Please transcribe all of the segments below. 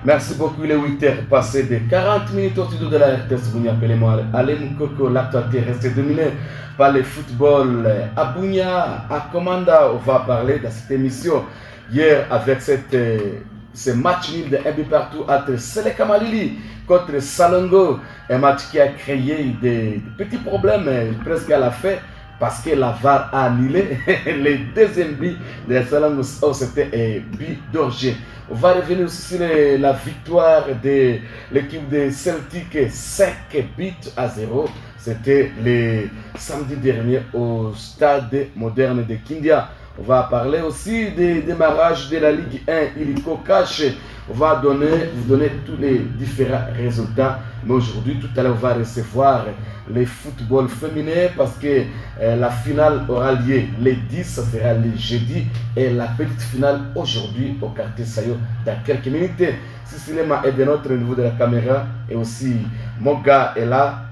Merci beaucoup, il est 8h passé de 40 minutes au studio de la RTS. Vous appelez-moi Alem Koko. L'actualité reste dominée par le football à Bunia, à Komanda. On va parler de cette émission hier avec ce match nul de 1 but partout entre Seleka Malili contre Salongo. Un match qui a créé des petits problèmes presque à la fin, parce que la VAR a annulé le deuxième but de Salongo. C'était un but d'origine. On va revenir aussi sur la victoire de l'équipe de Celtic, 5 buts à 0. C'était le samedi dernier au stade moderne de Kindia. On va parler aussi du démarrage de la Ligue 1 Illico Cash. On va vous donner tous les différents résultats. Mais aujourd'hui, tout à l'heure, on va recevoir le football féminin parce que la finale aura lieu le 10, ça sera le jeudi. Et la petite finale aujourd'hui au quartier Sayo dans quelques minutes. Sicilema est de notre niveau de la caméra et aussi Moga est là.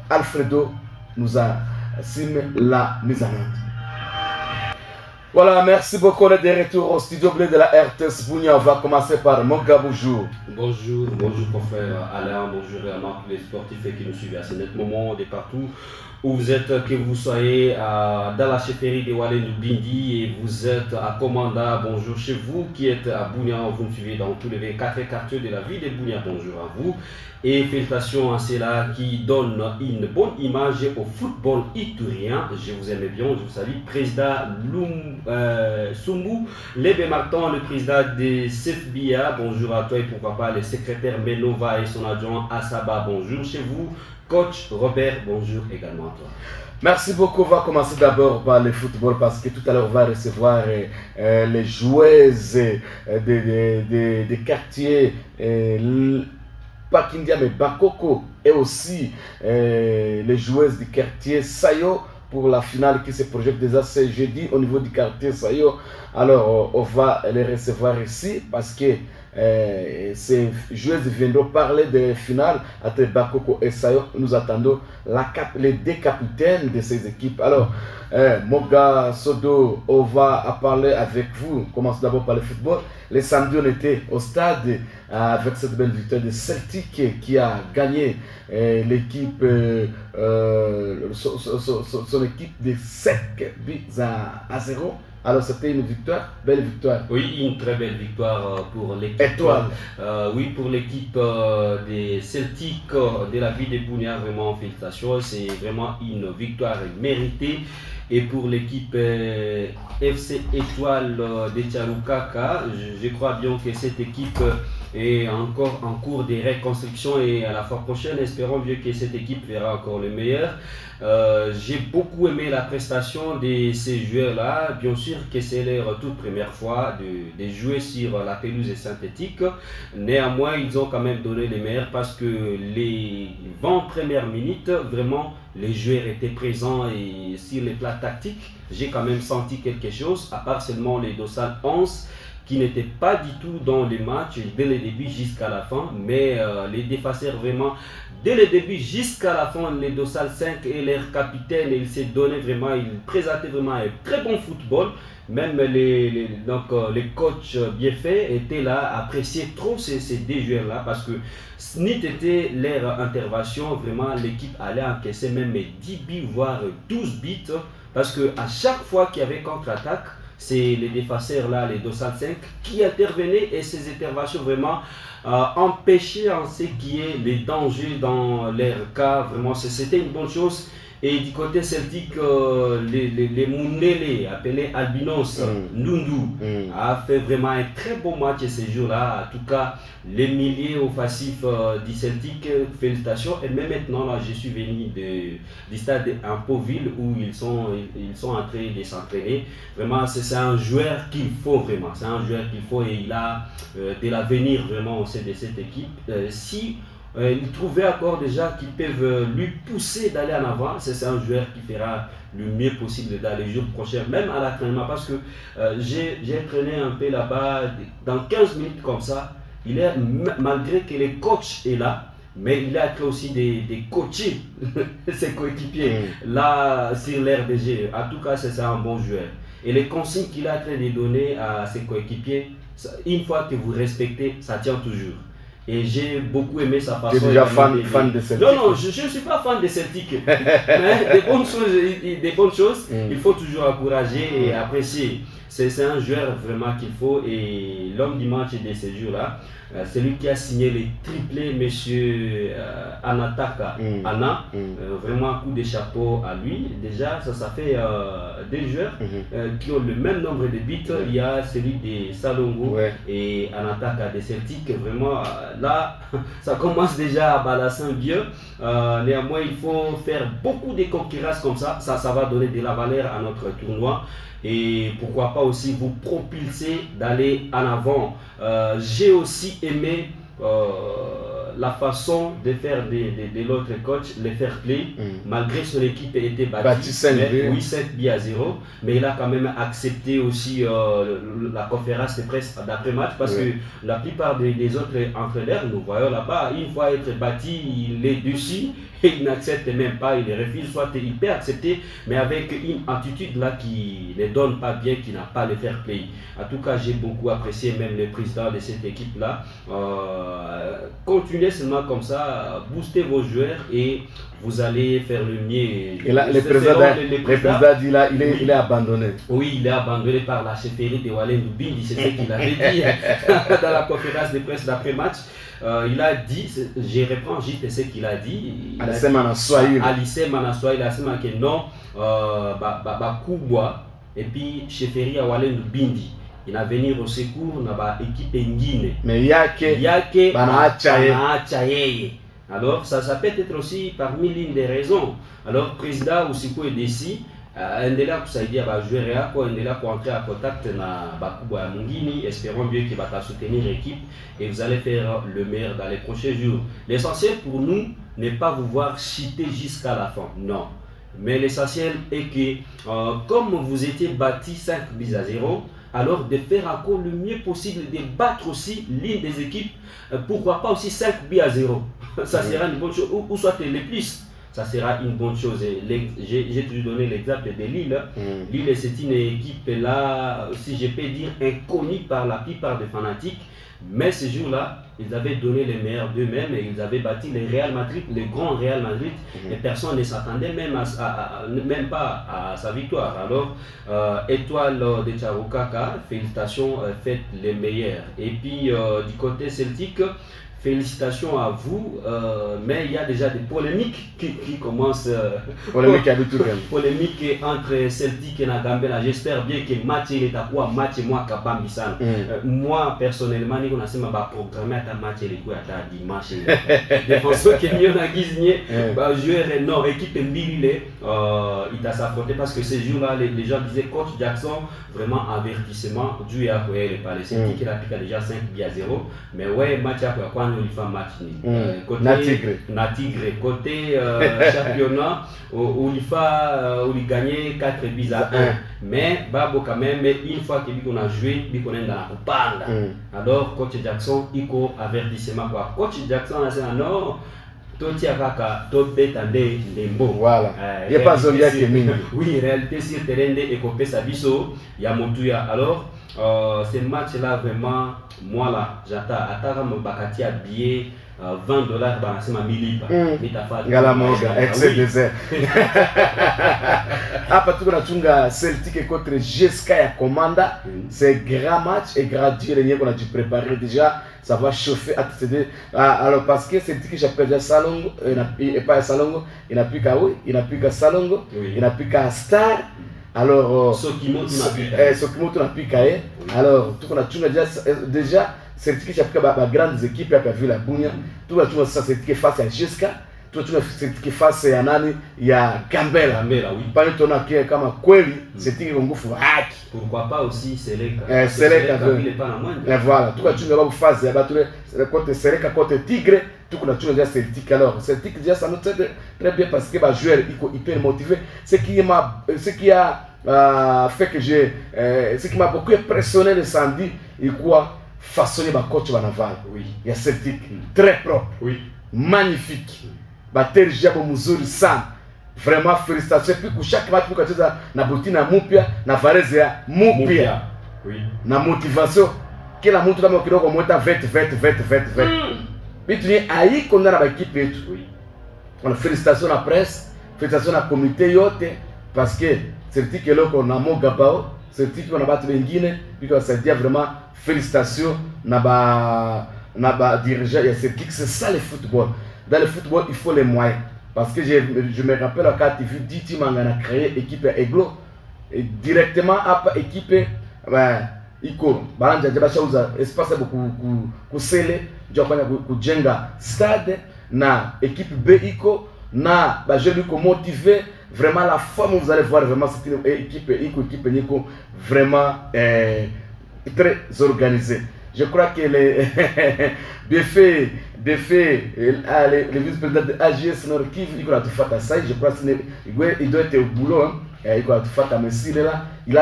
Alfredo nous a signé la mise en œuvre. Voilà, merci beaucoup. On est de retour au studio bleu de la RTS Bunia. On va commencer par Moga. Bonjour. Bonjour confrère Alain, bonjour à tous les sportifs qui nous suivent à ce net moment de partout où vous êtes, que vous soyez dans la chefferie de Wallen Bindi et vous êtes à Komanda, bonjour chez vous qui êtes à Bunia, vous me suivez dans tous les 24 quartiers de la ville de Bunia, bonjour à vous. Et félicitations à ceux-là qui donnent une bonne image au football iturien. Je vous aime bien, je vous salue. Président Sumbu Lebe Martin, le président de CFBA, bonjour à toi et pourquoi pas le secrétaire Menova et son adjoint Asaba, bonjour chez vous. Coach Robert, bonjour également à toi. Merci beaucoup. On va commencer d'abord par le football parce que tout à l'heure on va recevoir les joueuses des quartiers. Pas Kindia mais Bakoko et aussi les joueuses du quartier Sayo pour la finale qui se projette déjà ce jeudi au niveau du quartier Sayo. Alors on va les recevoir ici parce que ces joueuses viendront parler de finale entre Bakoko et Sayo. Nous attendons les deux capitaines de ces équipes. Alors Moga Sodo, on va parler avec vous. Commençons d'abord par le football. Le samedi, on était au stade avec cette belle victoire de Celtic qui a gagné l'équipe, son équipe de 5 buts à 0. Alors c'était une victoire, belle victoire. Oui, une très belle victoire pour l'équipe. Étoile. Oui, pour l'équipe des Celtics de la ville de Bunia, vraiment félicitations. C'est vraiment une victoire méritée. Et pour l'équipe FC Étoile de Tchalukaka, je crois bien que cette équipe est encore en cours de reconstruction et à la fois prochaine, espérons bien que cette équipe verra encore le meilleur. J'ai beaucoup aimé la prestation de ces joueurs-là. Bien sûr que c'est leur toute première fois de jouer sur la pelouse synthétique. Néanmoins, ils ont quand même donné les meilleurs parce que les 20 premières minutes, vraiment, les joueurs étaient présents et sur les plats tactiques, j'ai quand même senti quelque chose, à part seulement les dossales 11 qui n'étaient pas du tout dans les matchs dès le début jusqu'à la fin, mais les défaceurs vraiment dès le début jusqu'à la fin, les dossales 5 et leur capitaine, ils se donnaient vraiment, ils présentaient vraiment un très bon football. Même les coachs bien faits étaient là, appréciaient trop ces deux joueurs-là parce que SNIT était leur intervention, vraiment l'équipe allait encaisser même 10 buts, voire 12 buts parce qu'à chaque fois qu'il y avait contre-attaque, c'est les défaceurs là, les dossales 5 qui intervenaient et ces interventions vraiment empêchaient en ce qui est les dangers dans leur cas, vraiment c'était une bonne chose. Et du côté celtique, les Mounele, appelés Albinos, Nundu, a fait vraiment un très bon match ce jour-là. En tout cas, les milieux offensifs du Celtic, félicitations. Et même maintenant, là, je suis venu du stade Impoville où ils sont en train de s'entraîner. Vraiment, c'est un joueur qu'il faut vraiment. C'est un joueur qu'il faut et il a de l'avenir vraiment au sein de cette équipe. Ils trouvaient encore déjà qu'ils peuvent lui pousser d'aller en avant. C'est un joueur qui fera le mieux possible dans les jours prochains, même à l'entraînement, parce que j'ai entraîné un peu là-bas, dans 15 minutes comme ça, il est, malgré que le coach est là, mais il a aussi des coachés, ses coéquipiers, là sur l'air de jeu. En tout cas, c'est un bon joueur. Et les consignes qu'il a en train de donner à ses coéquipiers, une fois que vous respectez, ça tient toujours. Et j'ai beaucoup aimé sa façon. Tu es déjà fan de Celtic? Non, je ne suis pas fan de Celtic. Mais des bonnes choses, il faut toujours encourager et apprécier. C'est un joueur vraiment qu'il faut. Et l'homme du match de ces jours-là, c'est lui qui a signé les triplés, monsieur Anataka Anna. Vraiment un coup de chapeau à lui. Déjà, ça fait des joueurs qui ont le même nombre de buts. Il y a celui de Salongo et Anataka de Celtic. Vraiment, là, ça commence déjà à balancer un vieux. Néanmoins, il faut faire beaucoup de concurrences comme ça. Ça va donner de la valeur à notre tournoi. Et pourquoi pas aussi vous propulser d'aller en avant. J'ai aussi aimé la façon de faire de l'autre coach, le fair play, malgré son équipe était battue 7 buts à 0, mais il a quand même accepté aussi la conférence de presse d'après-match, parce que la plupart des autres entraîneurs, nous voyons là-bas, une fois être bâti, il est dessus et il n'accepte même pas, il refuse, soit il peut accepter, mais avec une attitude là qui ne donne pas bien, qui n'a pas le fair play. En tout cas, j'ai beaucoup apprécié même le président de cette équipe-là. Continuez seulement comme ça, boostez vos joueurs et vous allez faire le mieux. Et là, le président dit là, il est abandonné. Oui, il est abandonné par la chefferie de Wallen Bindi, c'est ce qu'il avait dit dans la conférence de presse d'après-match. Il a dit, je reprends juste ce qu'il a dit. Alice Manassoy, il a dit que non, Kubwa et puis chefferie à Wallen Bindi. Il va venir au secours dans l'équipe Nguine. Mais il y a que alors ça peut être aussi parmi l'une des raisons. Alors président Usiko est décis, endela kusaidia ba joueur yako, endela pour entrer en contact na bakubwa ya Mungini, espérons bien qu'il va soutenir l'équipe et vous allez faire le meilleur dans les prochains jours. L'essentiel pour nous n'est pas vous voir chiter jusqu'à la fin. Non. Mais l'essentiel est que comme vous étiez bâti 5 buts à 0, alors de faire encore le mieux possible, de battre aussi l'une des équipes, pourquoi pas aussi 5 buts à 0. Ça sera une bonne chose, ou soit les plus, ça sera une bonne chose. J'ai toujours donné l'exemple de Lille. Lille, c'est une équipe là, si je peux dire, inconnue par la plupart des fanatiques. Mais ce jour-là, ils avaient donné le meilleur d'eux-mêmes et ils avaient bâti le Real Madrid, le grand Real Madrid, et personne ne s'attendait même pas à sa victoire. Alors, étoile de Charukaka, félicitations, faites les meilleurs. Et puis, du côté celtique, félicitations à vous, mais il y a déjà des polémiques qui commencent. Polémique entre Celtic et Nagambela. J'espère bien que le match il est à quoi match moi Kabambisan. Moi personnellement, je sais que programmer un match il est dimanche. Défenseur qui est mieux dans Giznier, joueur non équipe Mbili il t'a s'affronté parce que ces jours-là les gens disaient coach Jackson vraiment avertissement dû à quoi il est pas le Celtic il a piqué déjà 5 buts à 0, mais ouais match à quoi il fait match côté Natigre côté championnat où il gagnait 4 buts à 1, mais Babo quand même une fois qu'on a joué on est dans la Kupanga. Alors coach Jackson il a avertissement quoi coach Jackson a dit non voilà. Il n'y a pas Zolia qui est mine. Oui, réalité sur terrain et copé Sabiso, il y a Motuya. Alors, ce match-là, vraiment, moi là, j'attends à Bakati à billet $20, c'est ma milipa. Galamoga, ex-désert. Après tout, on a Celtic contre GSK à Commanda. C'est grand match et gratuit. On a dû préparer déjà. Ça va chauffer. Alors, parce que Celtic, j'appelle déjà Salongo, et pas Salongo, il n'a plus qu'à il n'a plus qu'à Salongo, il n'a plus qu'à Star. Alors, Sokimoto n'a plus qu'à. Alors, tout on a déjà. Celtic, j'appelle la grande équipe, il a vu la Bounia. Tout le monde Celtic face à GSK. Tout le monde Celtic face à Nani, il y a Gambela. Oui. Pas le tonneau qui est comme Kweli, Celtic on go hack. Pourquoi pas aussi Seleka. Seleka, il est pas la moindre. Et voilà, tout le monde face, il y a le côté Seleka, côté Tigre, tout le monde déjà Celtic. Alors, Celtic déjà ça nous aide très bien parce que les joueurs ils peuvent motiver. Ce qui a fait que ce qui m'a beaucoup impressionné le samedi, il quoi façonner ma coach Banaval. Oui. Il y a Celtic très propre. Oui. Magnifique. Bater Jabo Muzuri Sam. Vraiment félicitations. Puis pour chaque match pour que tu na Botina Mupia, na Varezia Mupia. Oui. Na motivation. Que la montre comme kidogo monta 20. bitu ni aiko ndana ba équipe yetu. Oui. Félicitations à la presse, félicitations à la communauté yote parce que c'est que là qu'on a mon gabao, c'est qu'on a battu l'engine, puis qu'on s'est dit vraiment félicitations na ba dirigeant et c'est que c'est ça le football. Dans le football, il faut les moyens parce que je me rappelle quand tu vu Diti Mangana créer équipe Eglo et directement après équipe iko balanja jabasha uza espace beaucoup kusele jokanya kujenga stade na équipe B iko na ba jeune ko motiver vraiment la forme vous allez voir vraiment c'est une équipe équipe Nico vraiment très organisée. Je crois que les défaits les vice-présidents de AGS Nord Kivu il doit tout faire ça, je crois qu'il doit être au boulot hein. Il doit tout faire mais s'il est là, il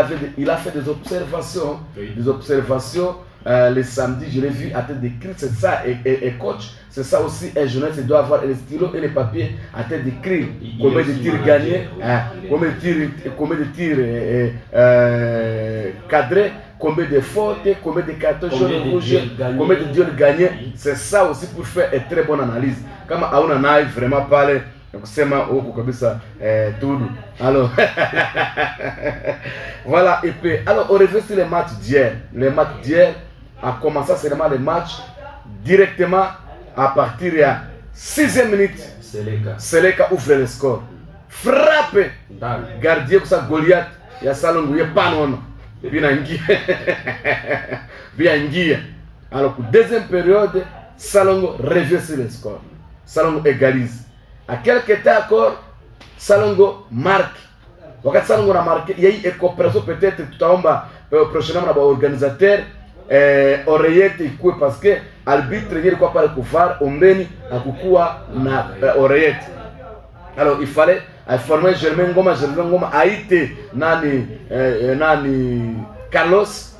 a fait des observations, oui. Des observations le samedi, je l'ai vu à tête d'écrire, c'est ça et coach, c'est ça aussi un journaliste il doit avoir les stylos et les papiers à tête d'écrire combien de tirs gagnés, combien de tirs cadrés, combien de fautes, combien de cartons jaunes rouges, combien de duels gagnés, c'est ça aussi pour faire une très bonne analyse. Comme on en a vraiment parlé kusema huko kabisa tudu. Alors voilà et puis alors on revient sur les matchs d'hier. Les matchs d'hier a commencé seulement les matchs directement à partir de la 6e minute. Seleka ouvre le score. Frappe. Gardien pour ça Goliath ya Salongo ya panono. Bien ngia. Alors pour deuxième période Salongo revient sur le score. Salongo égalise. À quelques temps encore, Salongo marque. Wakati Salongo na marqué, il y a eu une coopération peut-être tutaomba prochainement na ba organisateur oreillette ikuwe parce que arbitre yeye kwa pale kufar ombeni akukua na oreillette. Alors il fallait former Germain Ngoma aite nani Carlos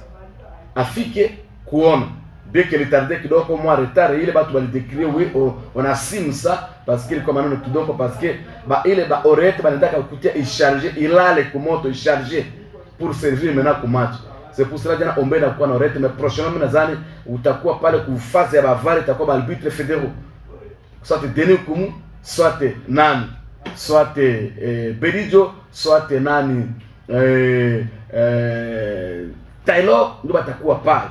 afike kuona. Bien que le tardé qui doit comme moi retard il va tout décrire oui on assume ça parce qu'il comme non qui donc parce que bah il est bah oreille bah ndaka kutia il charger il a les commandes il charger pour servir maintenant au match. C'est pour cela jana ombe na kwa na oreille mais prochainement nadhani utakuwa pale ku phase ya bavare itakuwa ba arbitre fédéraux soit Denis Kumu soit nani soit Berijo soit nani Taylor ndio batakuwa pale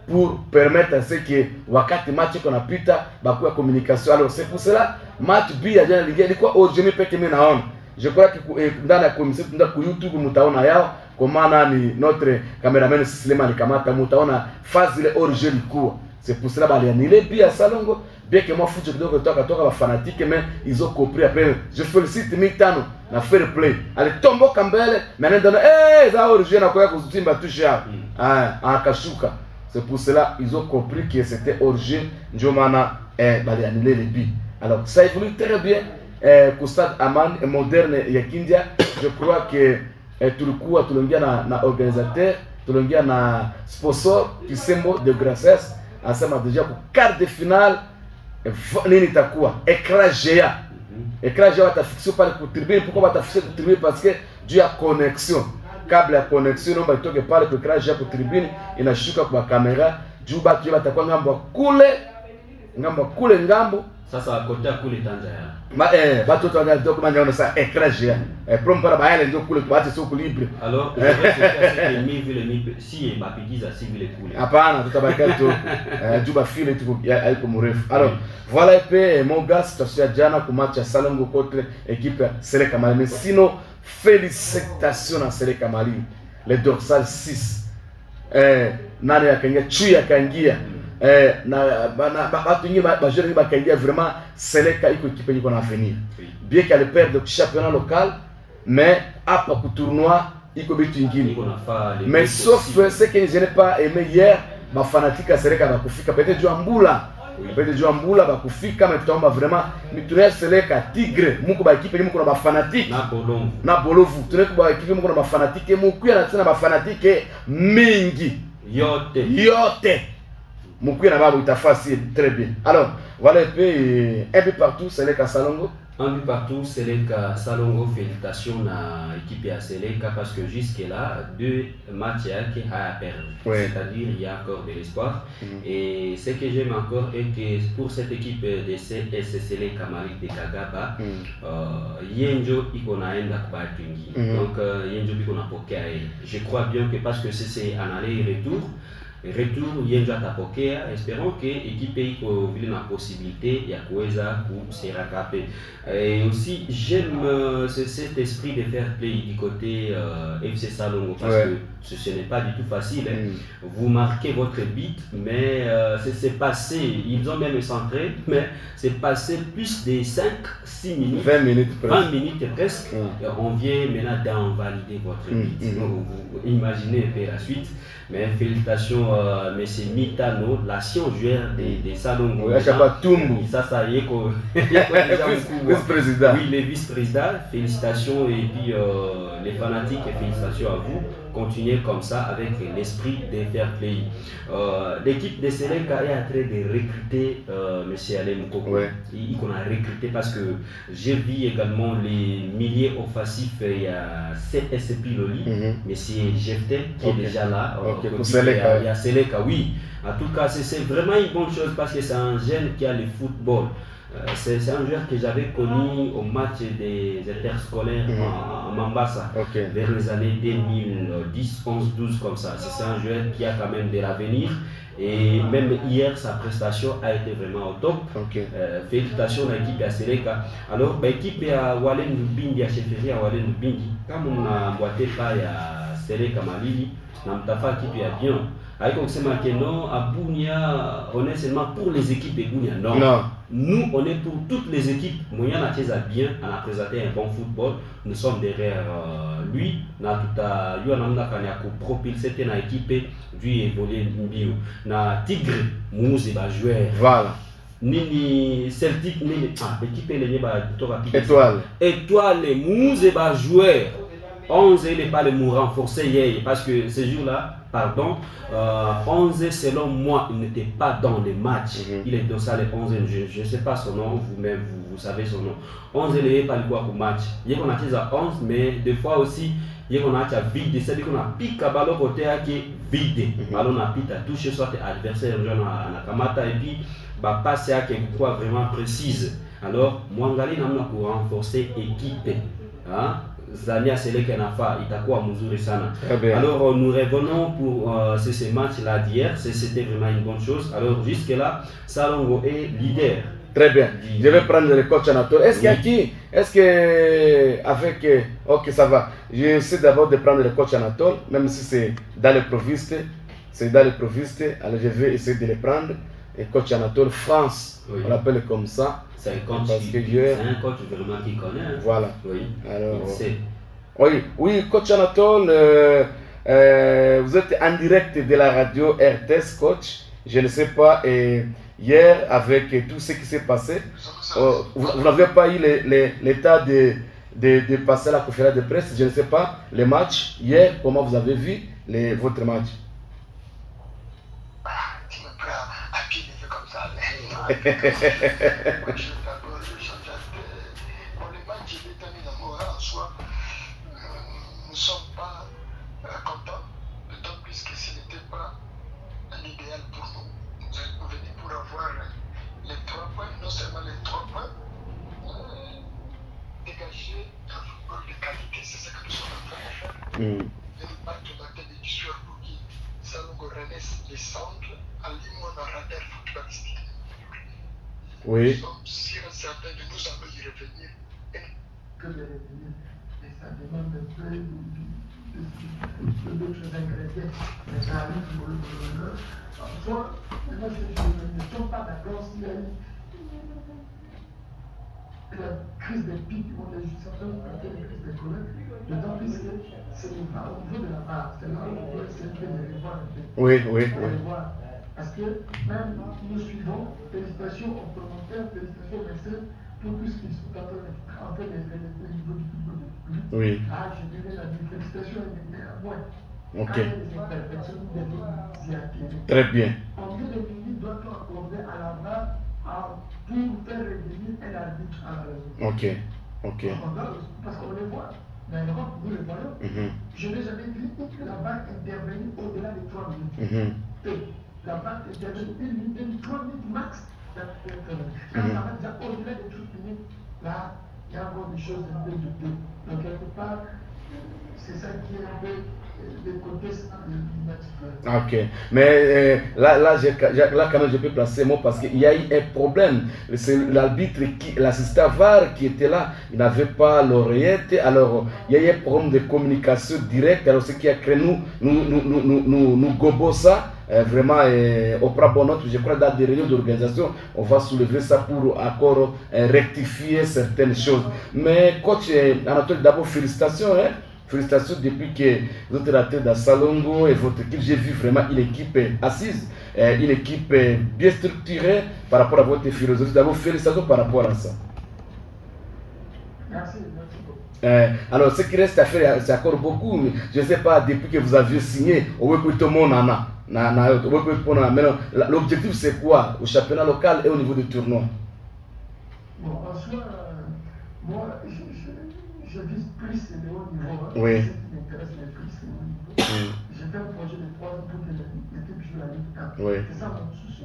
pour permettre à ce que wakati match qu'on a pita bakuwa communication. Alors c'est pour cela match bi ya jana ligue ilikuwa aujourd'hui peke mimi naona je crois que ndani ya commission tunda ku YouTube mtaona yao kwa maana ni notre cameraman Silema alikamata mtaona phase ile origine ilikuwa c'est pour cela bali anile bi ya Salongo bien que moi foot kidogo toka ba fanatique mais ils ont compris après je félicite Mitano na fair play ale tombo kambele mais ndana za origine na kwa kuzitimba tusha akashuka. C'est pour cela qu'ils ont compris que c'était origine Njomana bali annuler les buts. Alors ça évolue très bien au stade Aman moderne ya Kindia. Je crois que tulikuwa tulongia na organisateur, tulongia na sponsor Kisembo de Gracias asema déjà pour quart de finale nini itakuwa écran géant. Écran géant atafixé par le tribune. Pourquoi atafixé le tribune? Parce que dû à connexion câble ya connexion nomba itoke pale kwa écran géant kwa tribune inashuka kwa kamera juu batu batakuwa ngambo kule ngambo sasa kotea kule Tanzania batu tanga donc manya ça écran géant prom para baele ndio kule kwa sio libre. Alors c'est mi vile si bapigiza si vile kule hapana tutabaki tu juu ba file tu haiko mrefu. Alors voilà pe mon gars situation jana kwa match ya Salongo contre équipe Seleka Malimi. Sinon félicitations à Seleka Malimi, les dorsales 6 nani yakangia chui yakangia na batu nyingi bajeri bakangia vraiment Seleka iko équipe iko na avenir bien qu'elle perde le championnat local mais hapa ku tournoi iko bitu nyingine mais sauf ce que je n'ai pas aimé hier ba fanatique Seleka bakufika peut-être Joambula peut-être Joambula bakufika mais tutaomba vraiment mituna Seleka Tigre muko ba équipe muko na ba fanatique na Bolovu tuneko ba équipe muko na ba fanatique mukuya na tena ba fanatique mingi yote mukuya na babu itafasi très bien. Alors voilà un peu partout Seleka Salongo Un but partout, Seleka Salongo, félicitations à l'équipe à Seleka parce que jusque-là, 2 matchs qui a perdu. Ouais. C'est-à-dire il y a encore de l'espoir. Et ce que j'aime encore est que pour cette équipe de CS Seleka Malik de Kagaba, Yenjo Ikonaenda Kwatungi. Donc Yenjo Ikona Pokea. Je crois bien que parce que c'est un aller-retour. Retour Yenjo atapokea, espérons que l'équipe ait la possibilité ya kuweza se rattraper. Et aussi j'aime cet esprit de faire play du côté FC Salongo parce que ce n'est pas du tout facile. Vous marquez votre but, mais c'est passé, ils ont même centré, mais c'est passé plus de 5-6 minutes, 20 minutes presque. 20 minutes presque. On vient maintenant d'invalider votre but. Vous imaginez un peu la suite. Mais félicitations, M. Mitano, l'ancien joueur des Salongo. Oui, Tumbu. Ça y est, vice-président. Oui, les vice-présidents, félicitations et puis les fanatiques, félicitations à vous. Continuez comme ça avec l'esprit de fair play. L'équipe de Seleka est en train de recruter M. Alain Moukoko. Il qu'on a recruté parce que j'ai vu également les milliers offensifs. Il y a CSP Loli, M. Jefté qui est déjà là. Il y a Seleka, oui. En tout cas, c'est vraiment une bonne chose parce que c'est un jeune qui a le football. C'est un joueur que j'avais connu au match des interscolaires en Mambasa vers les années 2010, 11, 12 comme ça. C'est un joueur qui a quand même de l'avenir et même hier sa prestation a été vraiment au top. Félicitations à l'équipe à Seleka. Alors l'équipe à Walen Bindi, à Chefferie à Walen Bindi, comme on a boité pas à Seleka Malili, Namtafa qui est bien. Avec Oksema Keno, à Bounia, on est seulement pour les équipes de Bounia. Non. Nous, on est pour toutes les équipes. Moyen a bien, on a présenté un bon football. Nous sommes derrière lui. Na tuta Yoanamna Kanyako propulsé une équipe du évoluer Mbio. Na Tigre, Mouze ba joueur. Voilà. Nini Celtic, nini équipe les ba Étoile. Étoile, Mouze ba joueur. 11 il n'est pas le mot renforcé hier parce que ce jour-là, 11 selon moi, il n'était pas dans les matchs. Il est dans ça les 11, je ne sais pas son nom, vous-même vous savez son nom. 11 il n'est pas le quoi pour match. Il y a qu'on a fait à 11, mais des fois aussi, il y a qu'on a vide, c'est-à-dire qu'on a piqué à ballon côté qui est vide. Ballon a piqué à toucher soit adversaire à Kamata et puis bah passer à quelque chose vraiment précise. Alors, Mwangali n'a pas pour renforcer l'équipe. Hein? Zania Seleka Nafa, itakuwa mzuri sana. Alors nous revenons pour ce match-là d'hier, c'était vraiment une bonne chose. Alors jusque-là, Salongo est leader. Très bien. Je vais prendre le coach Anatole. Est-ce qu'il y a qui? Est-ce que avec ok ça va. J'essaie d'abord de prendre le coach Anatole, même si c'est dans les provistes. Alors je vais essayer de le prendre. Et coach Anatole France, on l'appelle comme ça. C'est un coach vraiment qui connaît. Hein. Voilà. Oui. Alors, oui, coach Anatole, vous êtes en direct de la radio RTS, coach. Je ne sais pas, hier, avec tout ce qui s'est passé, vous n'avez pas eu l'état de passer la conférence de presse. Je ne sais pas, les matchs, hier, comment vous avez vu votre match? Pour les matchs, je l'ai terminé en soi. Nous ne sommes pas contents, d'autant plus que ce n'était pas l'idéal pour nous. Nous sommes venus pour avoir les 3 points, non seulement les 3 points, dégager un football de qualité, c'est ce que nous sommes en train de faire. Et nous partons dans des histoires pour qui Salongo renaisse les centres à l'immonde radar footballistique. Oui. Nous sommes certains de nous allons y revenir. Que de revenir. Et ça demande un peu d'autres ingrédients. Mais ça arrive pour le bonheur. Soit, moi je ne suis pas d'accord s'il y a la crise des pics, on a juste certains la crise des collègues. D'autant plus que c'est au niveau de la part. C'est là où on peut essayer de les voir un peu. Oui. Parce que même nous suivons, félicitations aux promoteurs, félicitations aux médecins pour tout ce qu'ils sont en train de faire au niveau du public. Oui. Je dirais la félicitations à moi. Ok. Les imperfections des autres y attirer. Très bien. Combien de minutes doit-on accorder à la barre pour faire revenir un arbitre à la raison. Ok. Parce qu'on les voit. Dans l'Europe, nous le voyons. Je n'ai jamais vu la barre intervenir au-delà de 3 minutes. Et la barre intervenir 1 minute, 3 minutes max. Quand ça va déjà au-delà de 30 minutes, là, il y a encore des choses un peu douteuses. Donc, quelque part, c'est ça qui est un peu le côté du match. Ok, mais là, quand même, je peux placer mot parce qu'il y a eu un problème. C'est l'arbitre, l'assistant VAR qui était là, il n'avait pas l'oreillette. Alors, il y a eu un problème de communication directe. Alors, ce qui a créé nous gobo ça. Vraiment, au Prabonot, je crois dans des réunions d'organisation, on va soulever ça pour encore rectifier certaines choses. Mais coach Anatole, d'abord félicitations. Félicitations depuis que vous êtes rentré dans Salongo et votre équipe. J'ai vu vraiment une équipe assise, une équipe bien structurée par rapport à votre philosophie. D'abord, félicitations par rapport à ça. Merci beaucoup. Alors, ce qui reste à faire, c'est encore beaucoup. Mais je ne sais pas, depuis que vous aviez signé, on veut que tout le monde en a. L'objectif, c'est quoi au championnat local et au niveau du tournoi? Bon, en soi, moi, je vise plus le haut niveau. Oui. Ce qui m'intéresse le plus, c'est le haut niveau. J'ai fait un projet de 3 ans pour que l'équipe joue la Ligue 1. Oui. C'est ça mon souci.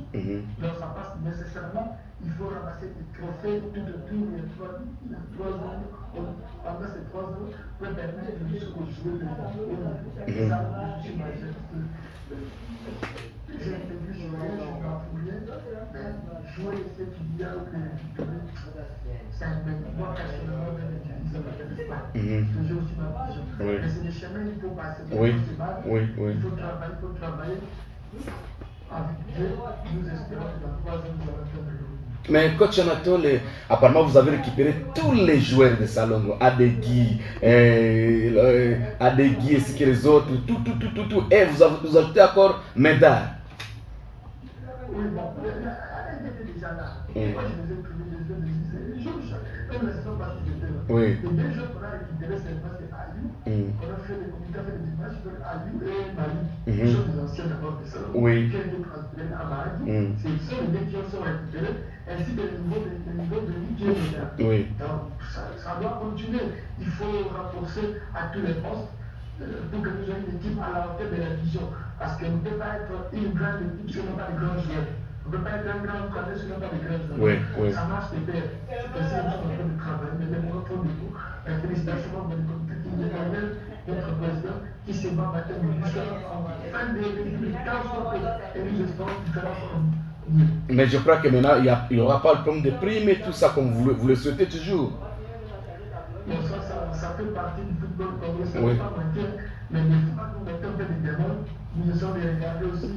Donc ça passe nécessairement, il faut ramasser des trophées tout autour les 3 ans. Pendant ces 3 ans, pour permettre de jouer le haut niveau. C'est ça mon souci majeur. J'ai été vu jouer, je m'en fouillais, mais jouer ce qu'il y a ou les récupérer, c'est un peu, moi personnellement, je ne m'intéresse pas. J'ai aussi ma vision. Mais c'est des chemins, il faut passer, il faut se battre, il faut travailler. Avec Dieu, nous espérons que dans 3 ans, nous allons faire le haut. Mais coach Anatole, apparemment vous avez récupéré tous les joueurs de Salongo, Adegui, ainsi que les autres, tout. Et vous ajoutez encore Médard. Oui, bon, elle était déjà là. Moi, je les ai trouvés, les jours, comme la saison passée, j'étais là. Oui. Les 2 jours qu'on a récupéré, c'est le match de Ayou. On a fait des comités, fait des matchs de Ayou et Mali. Ils sont des anciens d'abord de Salongo. Oui. Qui ont été transférés à Mali. Ce sont les deux qui sont récupérés, ainsi que les niveaux de vie qui est là. Oui. Donc, ça doit continuer. Il faut renforcer à tous les postes. Pour que nous ayons une équipe à la hauteur de la vision. Parce qu'on ne peut pas être une grande équipe si on n'a pas de grands joueurs. On ne peut pas être un grand cadre si on n'a pas de grands joueurs. Oui. Ça marche de pair. C'est ainsi que nous sommes en train de travailler. Mais les mots font du coup. Félicitations pour le comité qui est derrière notre président qui se bat matin au soir en fin de résultats et nous espérons qu'il fera mieux. Mais je crois que maintenant, il n'y aura pas le problème de prime et tout ça comme vous le souhaitez toujours. Bon, ça fait partie du football comme ça ne peut pas manquer, mais il ne faut pas nous mettre un peu de démon. Nous essayons de regarder aussi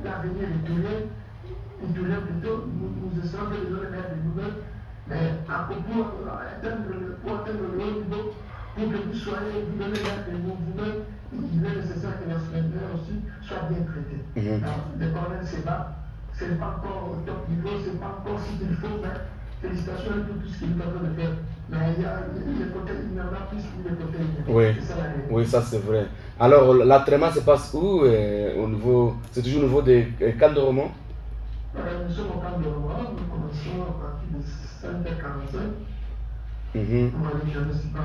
l'avenir du Toulon plutôt. Nous essayons de les regarder des nouvelles, mais pour atteindre le haut niveau, pour que vous soyez, vous donnez vous-même, il est nécessaire que la semaine aussi soit bien traitée. Le colonel Seba, ce n'est pas encore au top niveau, ce n'est pas encore ce qu'il faut, mais félicitations pour tout ce qu'il est en train de faire. Mais il y en a plus pour les côtés. Oui. C'est ça la réalité. Oui, ça c'est vrai. Alors, l'entraînement se passe où c'est toujours au niveau des camps de Romans? Nous sommes au camp de Romans, nous commençons à partir de 5h45. On va aller jusqu'à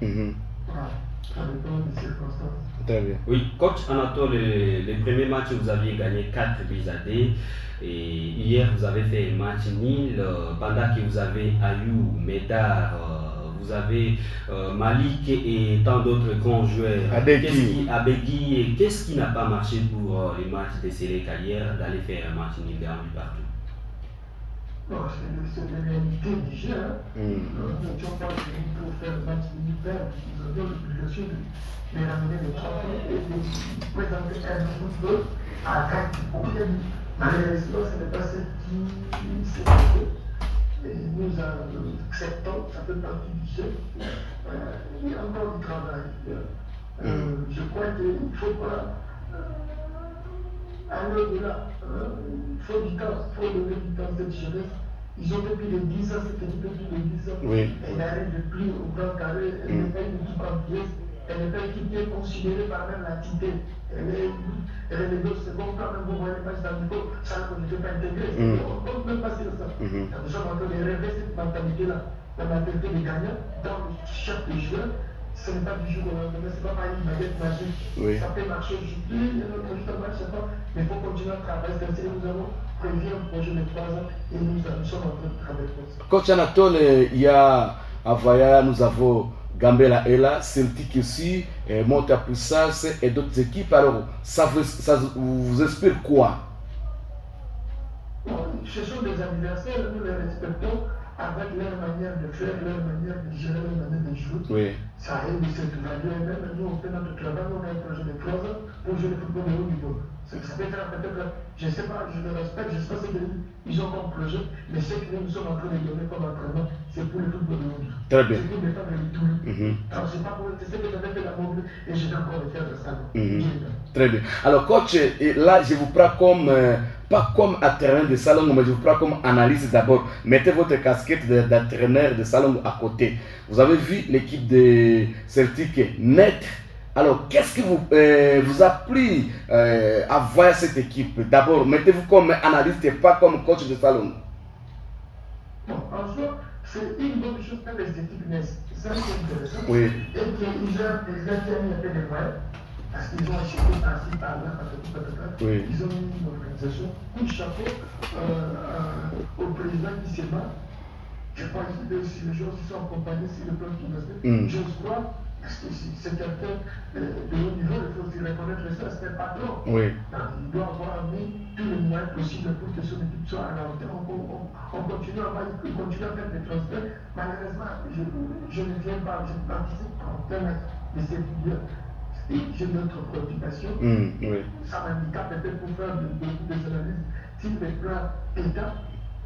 8h. Voilà, ça dépend des circonstances. Très bien. Oui, coach Anatole, le premier match, vous aviez gagné 4 buts à 2. Et hier, vous avez fait un match nul. Pendant que vous avez Ayou, Médard, vous avez Malik et tant d'autres grands joueurs. Abegui. Qu'est-ce qui n'a pas marché pour les matchs de Sélé Carrière d'aller faire un match nul d'un but partout? Non, c'est la réalité du jeu. Nous n'étions pas venus pour faire un match militaire. Nous avions l'obligation de ramener les 3 points et de présenter un football à 4. Malheureusement, ce n'est pas ce qui s'est passé. Et nous acceptons, ça fait partie du jeu. Il y a encore du travail. Je crois qu'il ne faut pas aller au-delà. Il faut du temps, il faut donner du temps à cette jeunesse. Ils ont fait plus de 10 ans, cette équipe depuis de 10 ans. Oui. Elle n'arrive plus au grand carré, elle n'est pas une équipe en pièce. elle n'est pas équipe qui est considérée par même l'entité. Elle est les deux secondes, quand même, vous voyez les matchs d'Amico, ça ne peut pas intégrer. On ne peut pas dire ça. Nous sommes en train de rêver cette mentalité-là, la mentalité des gagnants, dans chaque joueur. Ce n'est pas du jour au lendemain, ce n'est pas une baguette magique. Ça peut marcher aujourd'hui, juste un match, mais il faut continuer à travailler. C'est-à-dire que nous avons prévu un projet de 3 ans et nous sommes en train de travailler pour ça. Coach Anatole, il y a Avaya, nous avons Gambela est là, Celtic aussi, Monta Puissance et d'autres équipes. Alors, ça vous inspire quoi? Ce sont des adversaires, nous les respectons avec leur manière de faire, leur manière de gérer, leur manière de jouer. Oui. Ça arrive de cette manière. Et même nous, on fait notre travail, on a un projet de 3 ans pour jouer le football de haut niveau. Ça peut faire peut-être, je ne sais pas, je le respecte, je ne sais pas ce qu'ils ont comme projet, mais ce que nous sommes en train de donner comme entraînement, c'est pour le football de haut niveau. Très bien. C'est pour défendre le tout. Alors, c'est pas pour c'est ce que j'avais fait la mobile et je vais encore le faire de ça. Très bien. Alors, coach, là, je vous prends comme, pas comme entraîneur de salon, mais je vous prends comme analyste d'abord. Mettez votre casquette d'entraîneur de salon à côté. Vous avez vu l'équipe de Celtic naître. Alors, qu'est-ce qui vous a plu à voir cette équipe? D'abord, mettez-vous comme analyste et pas comme coach de salon. Bon, en soi, c'est une bonne chose quand les équipes naissent. Ça, c'est intéressant. Oui. Et qu'ils ont mis un peu de moyens. Parce qu'ils ont acheté par-ci, par-là, oui. Ils ont mis une organisation. Coup de chapeau au président qui se bat. Je pense que si les gens sont accompagnés sur le plan financier, j'ose croire, parce que c'est quelqu'un de haut niveau, il faut aussi reconnaître ça, c'est un patron. Oui. Il doit avoir mis tous les moyens possibles pour que son équipe soit à la hauteur. On continue à faire des transferts. Malheureusement, je ne viens pas, je participe en plein de ces filières. J'ai d'autres préoccupations. Oui. Ça m'handicape peut-être pour faire beaucoup des analyses sur les plans état.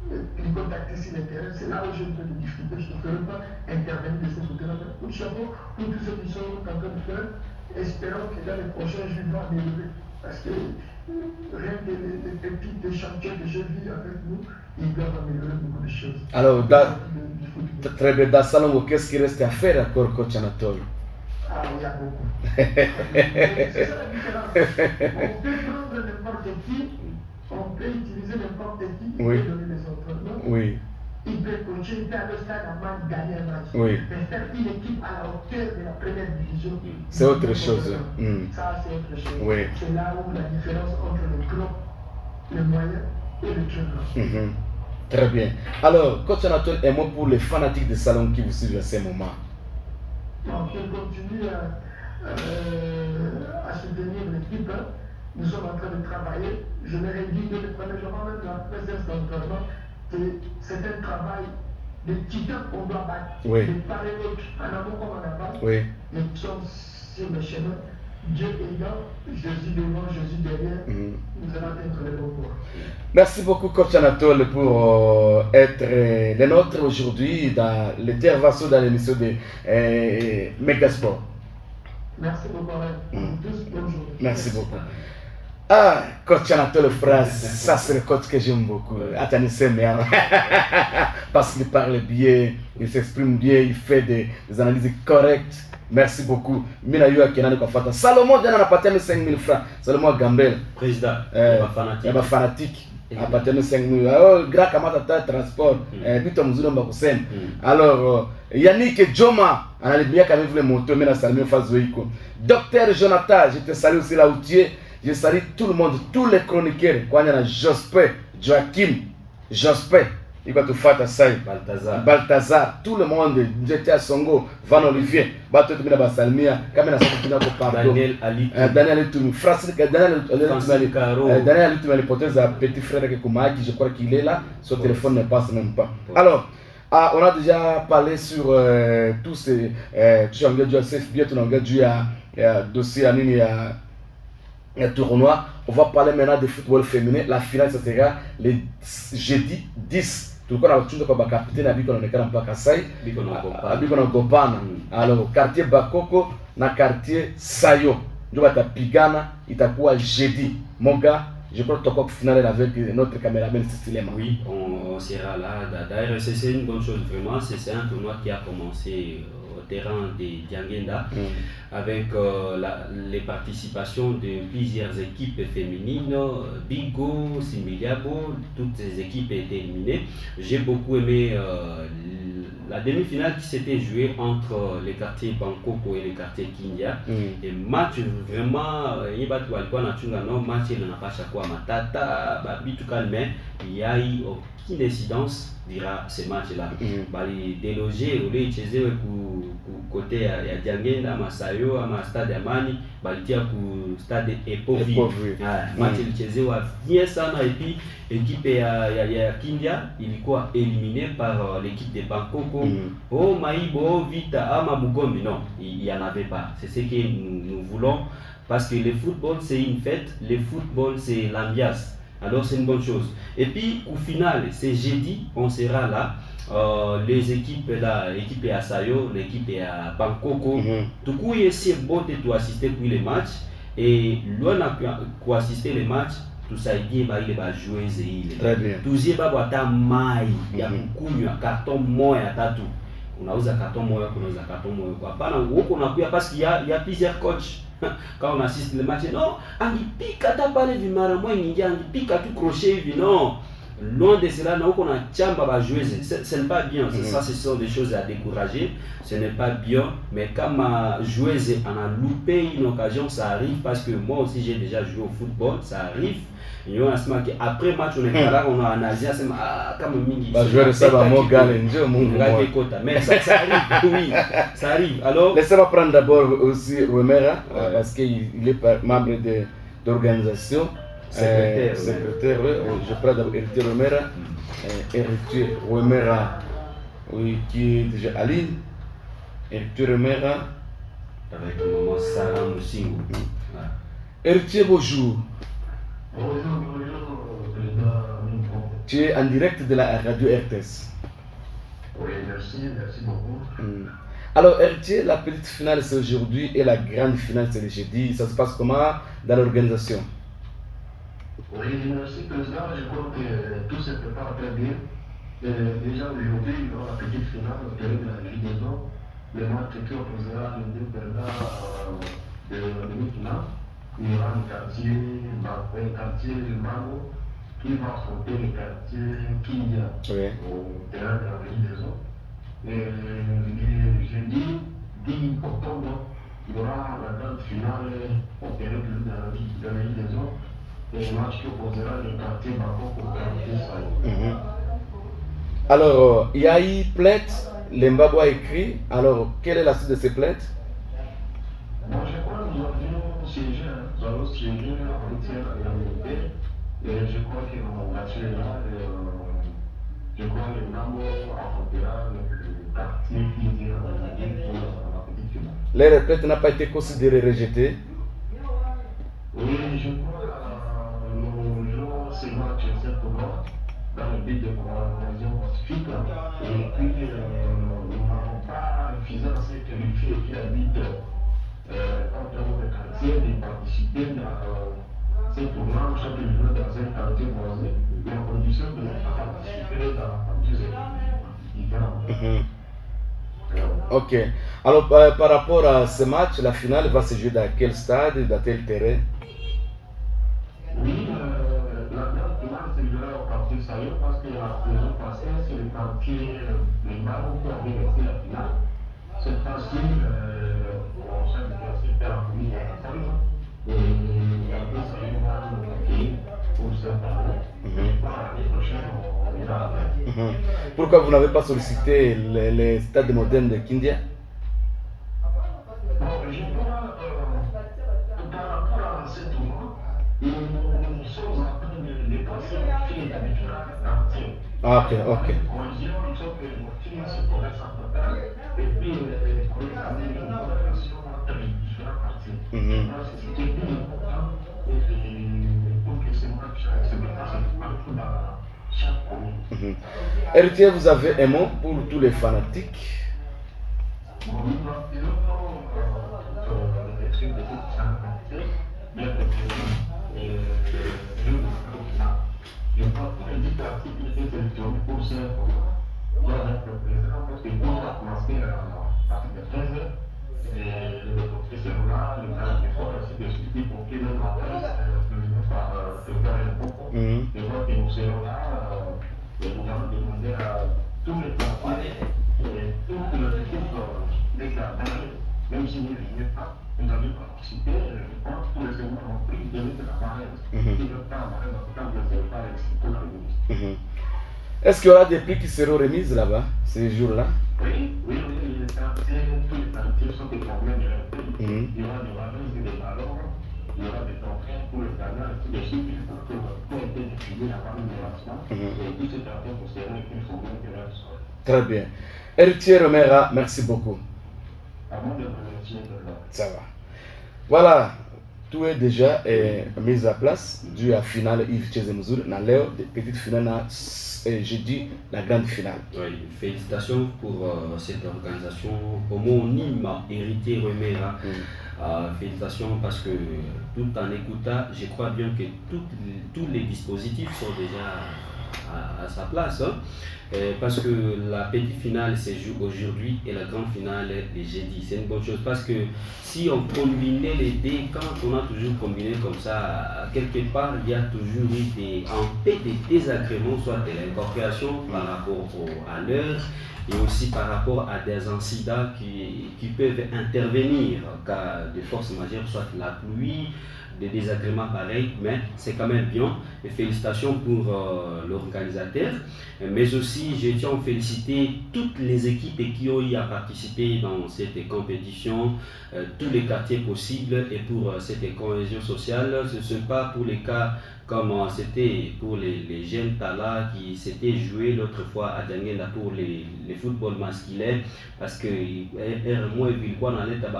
Puis contacter sur le terrain, c'est là où j'ai un peu de difficulté. Je ne ferai pas intervenir de ce côté-là. Coup de chapeau pour tous ceux qui sont en train de faire. Espérons que dans les prochains jours, ils vont améliorer. Parce que rien que les petits chantiers que j'ai vus avec nous, ils doivent améliorer beaucoup de choses. Alors, très bien, dans Salongo, qu'est-ce qu'il reste à faire encore, coach Anatole? Ah, il y a beaucoup. C'est ça la différence. On peut prendre n'importe qui, on peut utiliser n'importe qui, il peut donner des entraînements. Oui. Il peut coacher, il peut aller au stade avant de gagner un match. Oui. Mais faire une équipe à la hauteur de la première division, c'est autre chose. Ça, c'est autre chose. Oui. C'est là où la différence entre le gros, le moyen et le très grand. Très bien. Alors, coach Anatole, un mot pour les fanatiques de salon qui vous suivent à ce moment. Donc, on continue à soutenir l'équipe. Nous sommes en train de travailler. Je l'ai dit dès le premier jour, même la présence d'entraînement, que c'est un travail de titan qu'on doit battre. Oui. De part et d'autre, en amont comme en aval. Oui. Nous sommes sur le chemin. Dieu aidant, Jésus devant, Jésus derrière, nous allons être les bons voies. Merci beaucoup, coach Anatole, pour être le nôtre aujourd'hui dans l'intervention dans l'émission de Megasport. Merci beaucoup, tous, bonne journée. Merci beaucoup. Ah, coach Anatole France, ça c'est le coach que j'aime beaucoup. Attendez, c'est bien. Parce qu'il parle bien, il s'exprime bien, il fait des analyses correctes. Merci beaucoup. Mina yo akenani kwa fata. Salomon jana anapatia 5 000 francs. Salomon Gambel. Président. Fanatique. Apatia 5 000. Oh, gra kamata ta transport. Bito mzuri mba kusema. Alors, Yannick Joma analibia quand même voulait monter mais na Salomon Fazoiko. Docteur Jonathan, je te salue aussi là où tu es. Je salue tout le monde, tous les chroniqueurs. Kwa na Jospin, Joachim, Jospin. Il va te faire ça. Balthazar, tout le monde, j'étais à Songo, Van Olivier, Bato Tumina Basalmia, Kamena Sakina Pardon, Daniel Atoumi, Daniel Atoumi, l'hypothèse à petit frère Kekoumaki, je crois qu'il est là, son téléphone ne passe même pas. Alors, on a déjà parlé sur tous ces. Tu as engagé à CFB, tu as engagé à dossier à Nini un tournoi. On va parler maintenant de football féminin. La finale, ça sera le jeudi 10. Tout le monde a un capitaine à Kasai, à Gopana. Alors, quartier Bakoko, na quartier Sayo. Je vais Pigana, il t'a quoi jeudi. Mon gars, je crois que tu as finale avec notre caméraman Cécilema. Oui, on sera là. D'ailleurs, c'est une bonne chose vraiment. C'est un tournoi qui a commencé terrain de Dianguenda avec les participations de plusieurs équipes féminines, Bigo, Similiabo, toutes ces équipes étaient éliminées. J'ai beaucoup aimé la demi-finale qui s'était jouée entre les quartiers Bankoko et les quartiers Kindia. Et match vraiment, il match il n'a pas chaque fois matata, tout calme, il y a eu aucune incidence durant ces matchs-là. Les délogés, au lieu de côté à Dianguenda, à Masayo, à Stade Amani, il y a un stade Epovi. Match il y a bien ça, et puis l'équipe à Kindia, il est éliminé par l'équipe de Bankoko. Oh, Maïbo, Vita, Amamugombi, non, il n'y en avait pas. C'est ce que nous voulons, parce que le football c'est une fête, le football c'est l'ambiance. Alors c'est une bonne chose. Et puis au final, c'est jeudi, on sera là. Les équipes là, l'équipe est à Sayo, l'équipe est à Bankoko. Tout coup, c'est bon de assister pour les matchs. Et l'on a pu assister les matchs. Tout ça, il va jouer. Très bien. Tout ça, il va avoir maille. Il y a beaucoup de carton moins à tatu. On a un carton moins, on a un carton moins. Parce qu'il y a plusieurs coachs. Quand on assiste le match, non, on pique à ta parole du maramois, on pique à tout crochet, non. Loin de cela, nous on a tchamba va jouer, ce n'est pas bien. Ça, ce sont des choses à décourager. Ce n'est pas bien, mais quand ma joueuse en a loupé une occasion, ça arrive parce que moi aussi j'ai déjà joué au football, ça arrive. Après match, on est là, on a un Asie, c'est comme Mingi. Je ça va mon gars, mais ça arrive, oui, ça arrive. Alors, laissez-moi prendre d'abord aussi Romera, parce qu'il est membre d'organisation. Secrétaire, oui. Je prends d'abord Héritier Romera. Héritier Romera, oui, qui est déjà Aline. Héritier Romera. Avec maman Sarah Moussingo. Héritier, bonjour. Bonjour, Tu es en direct de la radio RTS. Oui, merci beaucoup. Alors, Héritier, la petite finale c'est aujourd'hui et la grande finale c'est le jeudi. Ça se passe comment dans l'organisation? Oui, merci Président. Je crois que tout se prépare très bien. Déjà aujourd'hui, il y aura la petite finale au terrain de la Ligue-des-Eaux. Le match qui opposera les deux perdants de la demi-finale. Il y aura un quartier Mango qui va affronter le quartier Kindia au terrain de la Ligue-des-Eaux. Le jeudi 10 octobre, il y aura la grande finale au terrain de la Ligue-des-Eaux. Le match qui opposera le quartier Bangkok au quartier Sayo. Alors, il y a eu plainte, l'Embabo a écrit. Alors, quelle est la suite de ces plaintes? Bon, je crois que nous avions siégé, avant-hier à la vérité. Et je crois que mon match est là. Je crois que l'Embabo affrontera le quartier qui est dans la petite finale. Les plaintes n'ont pas été considérées rejetées? Oui, je crois que nous jouons ce match simplement dans le but de cohésion pacifique. Et puis, nous n'avons pas refusé à ces qualifiés qui habitent entre notre quartier de participer à ces tournois, chaque joueur dans un quartier voisin, mais en condition de participer dans des équipes différentes. Ok. Alors, par rapport à ce match, la finale va se jouer dans quel stade, dans quel terrain? Oui, la grande finale se jouera au quartier Sayo parce que la saison passée, c'est le quartier les Marons qui avait resté la finale. Cette fois-ci, on s'est déplacé vers la commune à Sayo et le quartier Sayo va nous accueillir pour se parler. Et pour l'année prochaine, on ira avec. Pourquoi vous n'avez pas sollicité les stades modernes de Kindia? Bon, je crois par rapport à ce tournoi, nous sommes en train de dépasser le fil d'habitude entier. Ah, ok. Cohésion, il faut que nos filles se connaissent entre elles et puis connaissent une relation entre les différents quartiers. C'est ce qui est plus important pour que ce match se dépasse partout dans chaque commune. Héritier, vous avez un mot pour tous les fanatiques? Bon, nous appelons les trucs de toute quartier, bien que je crois que les 10 articles étaient sélectionnés pour ce tournoi. Il y a un président parce que nous avons commencé à partir de 13h. Et le professeur-là, le gars qui est fort, c'est d'expliquer pour quelle adresse, présidé par Edgar Mboko. Je vois que nous serons là, et nous allons demander à tous les partenaires et toutes les équipes des cadres, même si vous ne venez pas, vous avez participé, je pense que tous les sénateurs ont pris de la marraine. Si le temps marraine, en tout cas, vous ne savez pas expliquer la ministre. Est-ce qu'il y aura des prix qui seront remises là-bas, ces jours-là? Oui, tous les quartiers sont des problèmes de leur pays. Il y aura des remises des ballons, il y aura des entraînes pour le canal, tout de suite, il faut que tout ait été défini avant le lancement. Et tout cet argent pour servir les plus souvent de leur sol. Très bien. Héritier Romera, merci beaucoup. Avant de remercier de l'ordre. Ça va. Voilà, tout est déjà mis à place dû à la finale Yves Tchezemouzour. Dans l'heure de petite finale, jeudi, la grande finale. Oui, félicitations pour cette organisation homonyme Héritier Romera. Félicitations parce que tout en écoutant, je crois bien que tous les dispositifs sont déjà à sa place. Hein. Parce que la petite finale se joue aujourd'hui et la grande finale est jeudi. C'est une bonne chose parce que si on combinait les deux, quand on a toujours combiné comme ça, quelque part il y a toujours eu des désagréments, soit de l'incorporation par rapport à l'heure et aussi par rapport à des incidents qui peuvent intervenir car de force majeure, soit la pluie, des désagréments pareils, mais c'est quand même bien. Et félicitations pour l'organisateur, mais aussi je tiens à féliciter toutes les équipes qui ont eu à participer dans cette compétition, tous les quartiers possibles et pour cette cohésion sociale. Ce ne sont pas pour les cas comme c'était pour les jeunes talents qui s'étaient joués l'autre fois à Djangenda pour les football masculin parce que moi et Vilquan en est à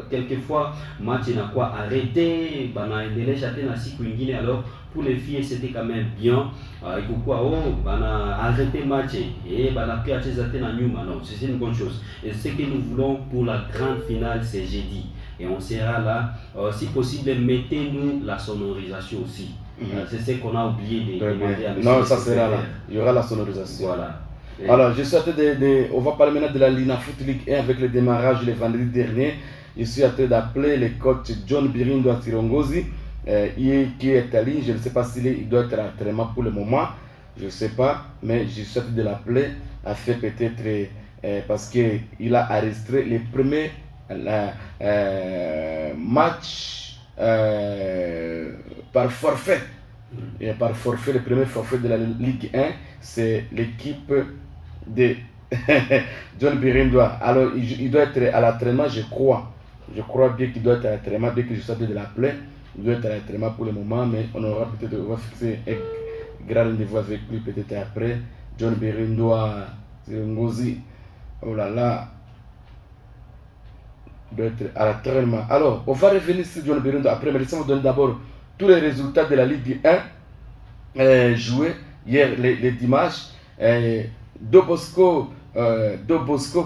quelquefois match n'a quoi arrêté alors pour les filles c'était quand même bien arrêté match et non c'est une bonne chose et ce que nous voulons pour la grande finale c'est jeudi et on sera là si possible mettez-nous la sonorisation aussi. C'est ce qu'on a oublié de demander à M. Non, ça sera là. Il y aura la sonorisation. Voilà. Alors, je suis en train on va parler maintenant de la Lina Foot League 1 avec le démarrage le vendredi dernier. Je suis en train d'appeler le coach John Birindo Atirongozi, qui est à ligne. Je ne sais pas s'il doit être à l'entraînement pour le moment. Je ne sais pas, mais je suis en train de l'appeler afin peut-être parce qu'il a enregistré les premiers matchs par forfait. Et par forfait, le premier forfait de la Ligue 1, c'est l'équipe de John Birindoa. Alors, il doit être à l'entraînement, je crois. Je crois bien qu'il doit être à l'entraînement, dès que je sortais de l'appeler. Il doit être à l'entraînement pour le moment, mais on va fixer un grand rendez-vous avec lui peut-être après. John Birindoa, Ngozi. Oh là là. Il doit être à l'entraînement. Alors, on va revenir sur John Birindoa après, mais laissez-moi donner d'abord tous les résultats de la Ligue 1 joués hier les dimanches. Do Bosco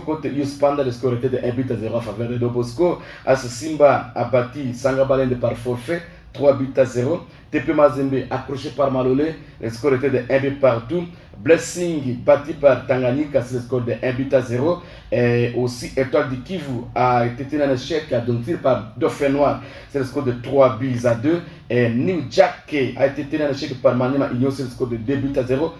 contre Yuspanda, le score était de 1-0 en faveur de Do Bosco. As Simba a battu Sangabalende par forfait, 3-0. TP Mazembe accroché par Malolé, le score était de 1 partout. Blessing battu par Tanganyika, c'est le score de 1-0. Et aussi Étoile du Kivu a été tenu en échec à Domtir par Dauphin Noir, c'est le score de 3-2. Et New Jack a été tenu en échec par Maniema Union, c'est le score de 2-0.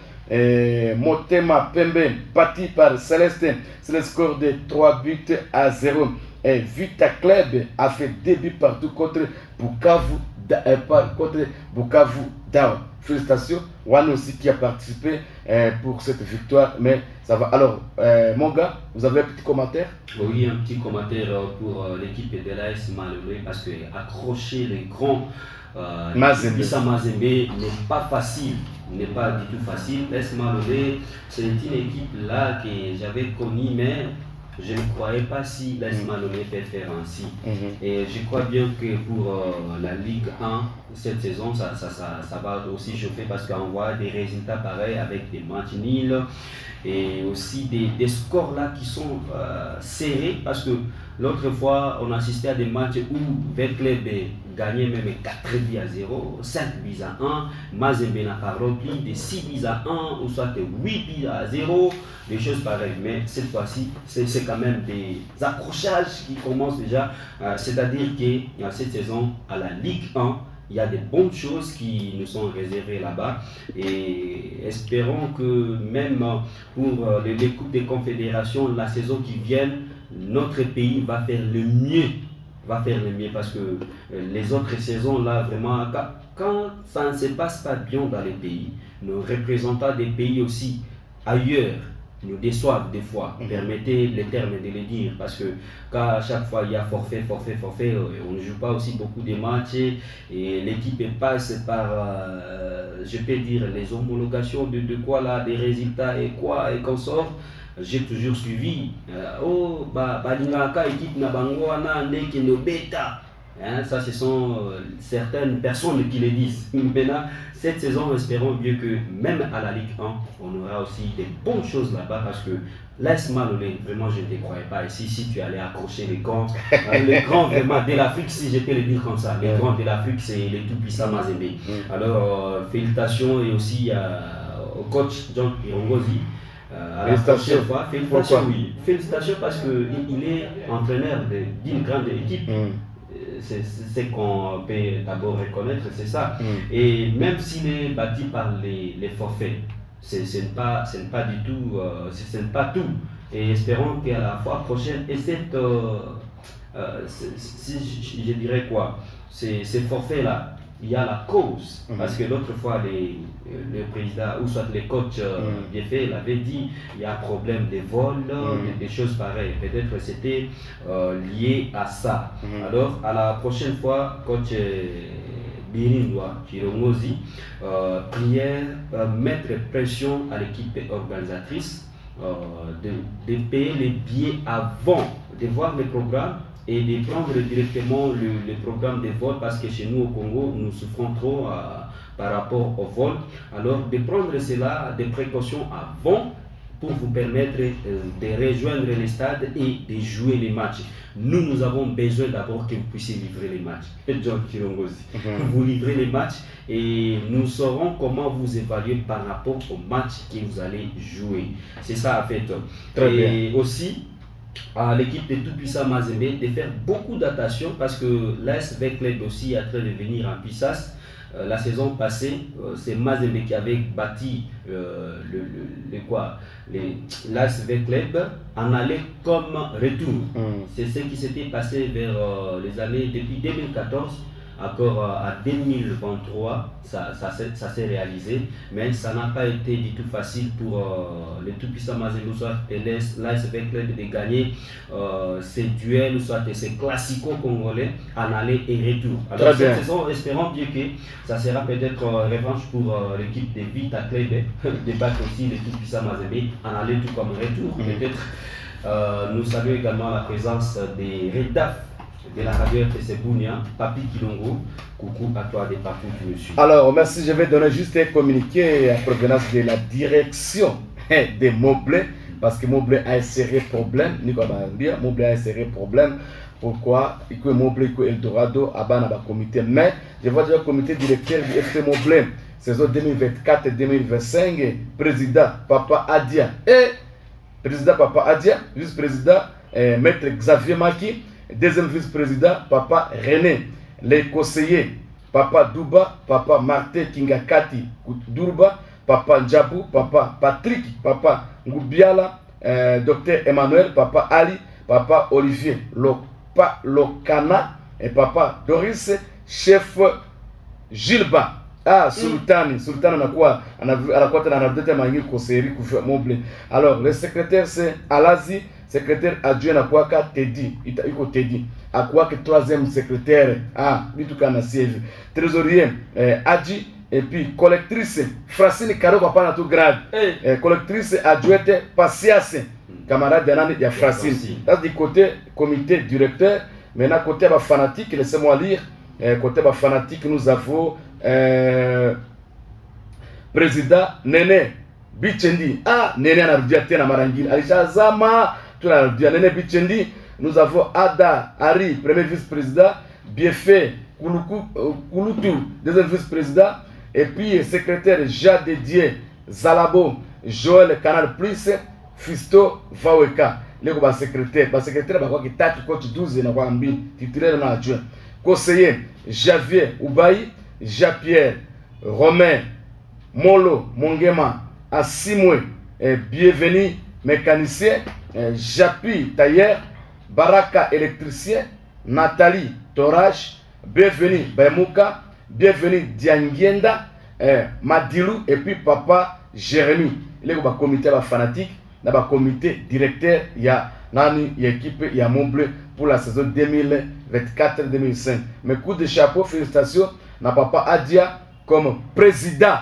Motema Pembe battu par Célestin, c'est le score de 3-0. Et Vita Club a fait 2 buts partout contre Bukavu Dao. Félicitations, One aussi qui a participé pour cette victoire, mais ça va. Alors, mon gars, vous avez un petit commentaire? Oui, un petit commentaire pour l'équipe de l'AS Malolé parce que accrocher les grands Mazembe n'est pas facile, n'est pas du tout facile. l'AS Malolé, c'est une équipe là que j'avais connue, mais je ne croyais pas si l'AS Malolé peut faire ainsi. Et je crois bien que pour la Ligue 1, cette saison, ça va aussi chauffer parce qu'on voit des résultats pareils avec des matchs nuls et aussi des scores là qui sont serrés parce que l'autre fois, on assistait à des matchs où Verclub gagnait même 4 buts à 0, 5 buts à 1, Mazembe n'a pas repris des 6 buts à 1 ou soit 8 buts à 0, des choses pareilles. Mais cette fois-ci, c'est quand même des accrochages qui commencent déjà, c'est-à-dire que cette saison, à la Ligue 1, il y a des bonnes choses qui nous sont réservées là-bas et espérons que même pour les Coupes des Confédérations, la saison qui vient, notre pays va faire le mieux. Parce que les autres saisons là, vraiment, quand ça ne se passe pas bien dans les pays, nos représentants des pays aussi ailleurs nous déçoivent des fois, permettez les termes de le dire, parce que quand à chaque fois il y a forfait, on ne joue pas aussi beaucoup de matchs et l'équipe passe par, je peux dire, les homologations de quoi là, des résultats et quoi et qu'on sort. J'ai toujours suivi, Balingaka équipe na bango na ndeki no beta. Ça, ce sont certaines personnes qui le disent. Maintenant, cette saison, espérons bien que même à la Ligue 1, on aura aussi des bonnes choses là-bas parce que l'AS Malolé, vraiment, je ne te croyais pas ici. Si tu allais accrocher les grands vraiment de l'Afrique, si je peux le dire comme ça, les grands de l'Afrique, c'est les tout-puissants Mazembe. Alors, félicitations et aussi au coach John Kirongozi. Félicitations parce qu'il est entraîneur d'une grande équipe. C'est qu'on peut d'abord reconnaître, c'est ça. Et même s'il est bâti par les forfaits, ce n'est pas du tout, ce n'est pas tout. Et espérons qu'à la fois prochaine, et je dirais quoi, ces forfaits-là, il y a la cause, parce que l'autre fois, le président, ou soit les coachs Biefé l'avaient dit, il y a un problème de vol, des choses pareilles. Peut-être que c'était lié à ça. Alors, à la prochaine fois, coach Birindoua, Kirongozi, prière, mettre pression à l'équipe organisatrice, de payer les billets avant, de voir le programme, et de prendre directement le programme de vol parce que chez nous au Congo, nous souffrons trop par rapport au vol. Alors de prendre cela, des précautions avant pour vous permettre de rejoindre les stades et de jouer les matchs. Nous avons besoin d'abord que vous puissiez livrer les matchs. Et John Kirongozi, vous livrez les matchs et nous saurons comment vous évaluer par rapport aux matchs que vous allez jouer. C'est ça en fait. Très et bien. aussi, à l'équipe de tout-puissant Mazembe de faire beaucoup d'attention parce que l'AS Verclub aussi est en train de venir en puissance. La saison passée, c'est Mazembe qui avait bâti l'AS Verclub en aller comme retour. C'est ce qui s'était passé vers les années depuis 2014. Encore à 2023, ça s'est réalisé, mais ça n'a pas été du tout facile pour les tout-puissants Mazembe soit l'AS Verclub de gagner ces duels ou soit ces classicos congolais en aller et retour. Alors cette saison, espérons bien que ça sera peut-être revanche pour l'équipe de Vita Club de battre aussi les tout-puissants Mazembe en aller tout comme retour. Peut-être nous saluons également la présence des Redaf de la radio RTC Bunia, Papi Kilongo. Coucou à toi de partout où tu me suis. Alors, merci. Je vais donner juste un communiqué à provenance de la direction de Moblé, parce que Moblé a un sérieux problème. Moblé a un sérieux problème. Pourquoi? Il y a Moblé, il y a Eldorado, il y a un comité. Mais je vois déjà le comité directeur du FC Moblé, saison 2024-2025, président Papa Adia et vice-président Maître Xavier Maki. Deuxième vice-président, Papa René. Les conseillers, Papa Douba, Papa Martin Kingakati Durba, Papa Ndjabou, Papa Patrick, Papa Ngoubiala, Docteur Emmanuel, Papa Ali, Papa Olivier Lokana et Papa Doris, chef Gilba. Sultani anakuwa anakuwa mangi conseiller pour Moblé. Alors le secrétaire c'est Alazi, secrétaire adjoint anakuwa Teddy, iko Teddy. Akwaka troisième secrétaire bitukana siège. Trésorier Adji et puis collectrice Francine Karo papa na tout grade. Collectrice adjointe Patience, camarade de Francine. Là du côté comité directeur, maintenant côté fanatique, laissez-moi lire. côté ba fanatique nous avons président Nene Bichendi. Ah, Nene anarudia tena mara nyingine. Alishazama tunarudia Nene Bichendi. Nous avons Ada Ari, premier vice-président, Biefé Kulutu, deuxième vice-président, et puis secrétaire Jade Didier Zalabo, Joël Canal Plus, Fisto Vaweka. Les secrétaire, qui tâte coach 12 na kwa mbili, titulaire na adjoint. Conseiller Javier Oubaï, Jean-Pierre Romain Molo Mongema Asimwe, bienvenue mécanicien, Japi Tailleur, Baraka électricien, Nathalie Torage, bienvenue Bemuka, bienvenue Diangienda, Madilou et puis papa Jérémy. Il y a un comité fanatique, un comité directeur, il y a une équipe, il y a Montbleu pour la saison 2024-2025. Mes coups de chapeau, félicitations, na papa Adia comme président,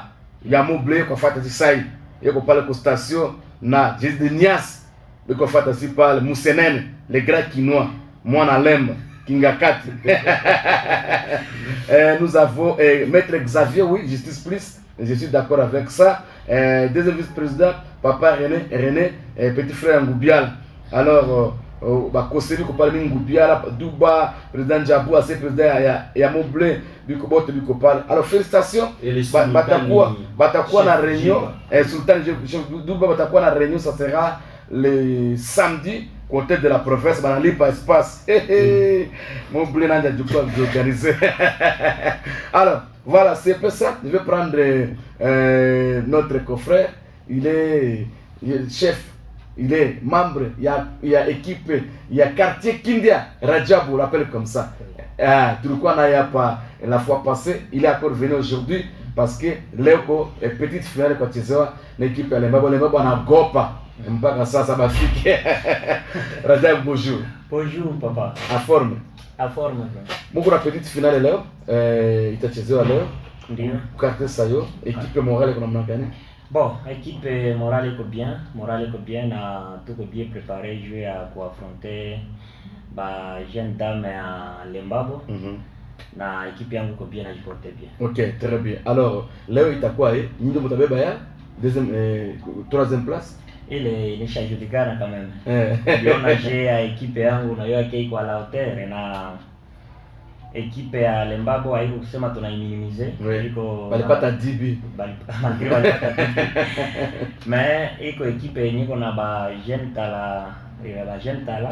il y a Montbleu qui a fait ça. Il y a une station, na Jésus Nias, qui a fait ça par Moussenen, les grands Kinois, Moana Lemba. Kingakati. Nous avons Maître Xavier, oui, Justice Plus, je suis d'accord avec ça. Deuxième vice-président, Papa René, petit frère Ngoubial. Alors, Koseri ko parle Ngoubial, Douba, président Djabou, assez président ya Moblé, Bikobote Bikopal. Alors félicitations. Batakoua na réunion, Sultan Douba Batakoua na réunion, ça sera le samedi. Côté de la province, on n'a pas espace. Mon blé n'a pas d'organiser. Alors, voilà, c'est un peu ça. Je vais prendre notre confrère. Il est chef, il est membre, il y a équipe, il y a quartier Kindia, Rajab, on l'appelle comme ça. Turquois n'a pas la fois passée, il est encore venu aujourd'hui parce que Léo est petite finale quand tu sais, l'équipe elle est en Gopa. Mpaka sasa bafike. Rajab, bonjour. Bonjour papa. À forme. À forme. Mungu na petite finale leo, itachezewa leo. Ndio. Karte sayo, équipe morale kuna namna gani? Bon, équipe morale iko bien na tuko bien préparé jouer à affronter ba jeune dame à Lembabo. Na équipe yangu iko bien na jiporte bien. OK, très bien. Alors, leo itakuwa nyinyi mtabeba ya deuxième troisième place. Ile ilishajulikana quand même. Niliona je ya ekipe yangu na yoa iko à la hauteur na ekipe ya Lembabo haiko kusema tunaiminimize. Iko balipata DB. Balipata DB. Mais iko ekipe yenye iko na ba jeune tala